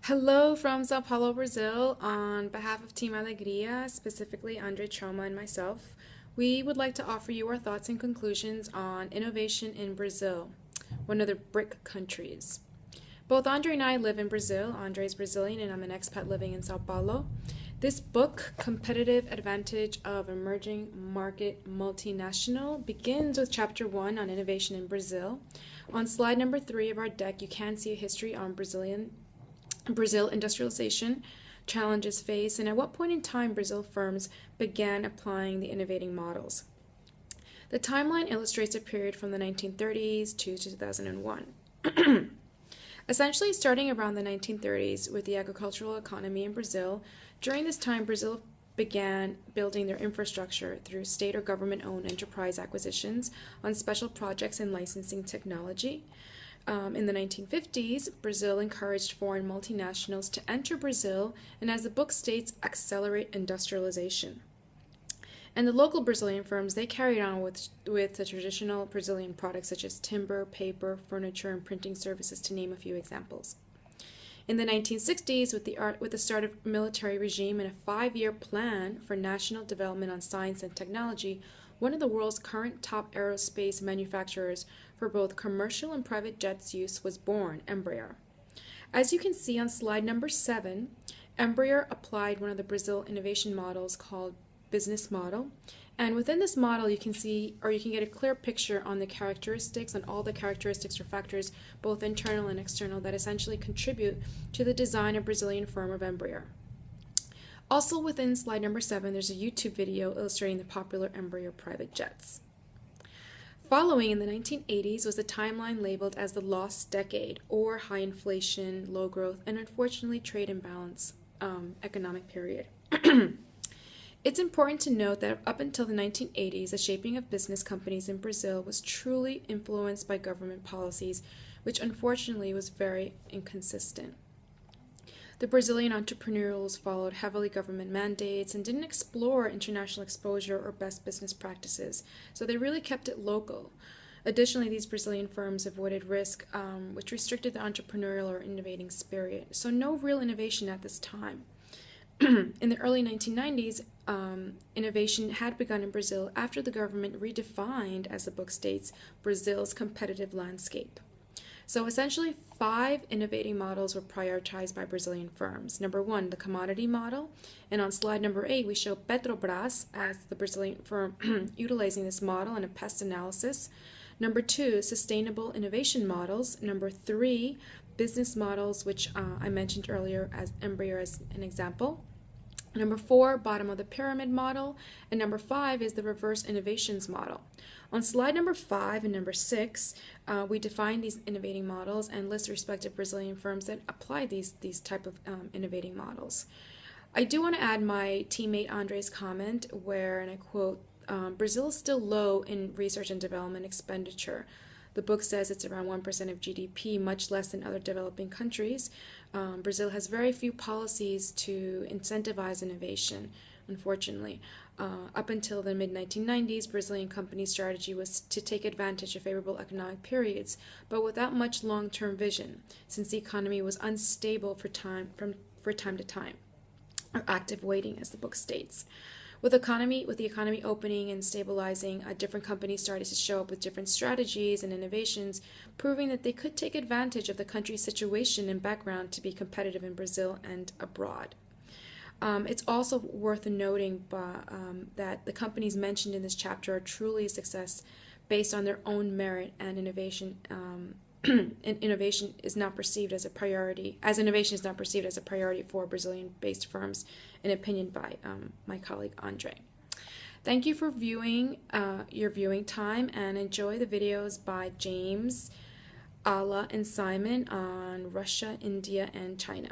Hello from Sao Paulo, Brazil. On behalf of Team Alegria, specifically Andre Choma and myself, we would like to offer you our thoughts and conclusions on innovation in Brazil, one of the BRIC countries. Both Andre and I live in Brazil. Andre is Brazilian and I'm an expat living in Sao Paulo. This book, Competitive Advantage of Emerging Market Multinational, begins with chapter 1 on innovation in Brazil. On slide number 3 of our deck, you can see a history on Brazil industrialization, challenges faced, and at what point in time Brazil firms began applying the innovating models. The timeline illustrates a period from the 1930s to 2001. Essentially, starting around the 1930s with the agricultural economy in Brazil, during this time Brazil began building their infrastructure through state or government-owned enterprise acquisitions on special projects and licensing technology. In the 1950s, Brazil encouraged foreign multinationals to enter Brazil and, as the book states, accelerate industrialization. And the local Brazilian firms, they carried on with the traditional Brazilian products such as timber, paper, furniture, and printing services, to name a few examples. In the 1960s, with the start of military regime and a 5-year plan for national development on science and technology, one of the world's current top aerospace manufacturers for both commercial and private jets use was born, Embraer. As you can see on slide number 7, Embraer applied one of the Brazil innovation models called business model. And within this model, you can see, or you can get a clear picture on the characteristics, on all the characteristics or factors, both internal and external, that essentially contribute to the design of Brazilian firm of Embraer. Also within slide number 7, there's a YouTube video illustrating the popular Embraer private jets. Following in the 1980s was the timeline labeled as the lost decade, or high inflation, low growth, and unfortunately trade imbalance economic period. It's important to note that up until the 1980s, the shaping of business companies in Brazil was truly influenced by government policies, which unfortunately was very inconsistent. The Brazilian entrepreneurs followed heavily government mandates and didn't explore international exposure or best business practices, so they really kept it local. Additionally, these Brazilian firms avoided risk, which restricted the entrepreneurial or innovating spirit, so no real innovation at this time. In the early 1990s, innovation had begun in Brazil after the government redefined, as the book states, Brazil's competitive landscape. So essentially, 5 innovating models were prioritized by Brazilian firms. Number 1, the commodity model. And on slide number 8, we show Petrobras as the Brazilian firm utilizing this model in a pest analysis. Number 2, sustainable innovation models. Number 3, business models, which I mentioned earlier as Embraer as an example. Number 4, bottom of the pyramid model. And number 5 is the reverse innovations model. On slide number 5 and number 6, we define these innovating models and list respective Brazilian firms that apply these type of innovating models. I do want to add my teammate Andre's comment where, and I quote, Brazil is still low in research and development expenditure. The book says it's around 1% of GDP, much less than other developing countries. Brazil has very few policies to incentivize innovation, unfortunately. Up until the mid-1990s, Brazilian companies' strategy was to take advantage of favorable economic periods, but without much long-term vision, since the economy was unstable from time to time, or active waiting, as the book states. With the economy opening and stabilizing, different companies started to show up with different strategies and innovations, proving that they could take advantage of the country's situation and background to be competitive in Brazil and abroad. It's also worth noting that the companies mentioned in this chapter are truly a success based on their own merit, and innovation innovation is not perceived as a priority, for Brazilian-based firms, in opinion by my colleague Andre. Thank you for viewing your viewing time, and enjoy the videos by James, Ala, and Simon on Russia, India, and China.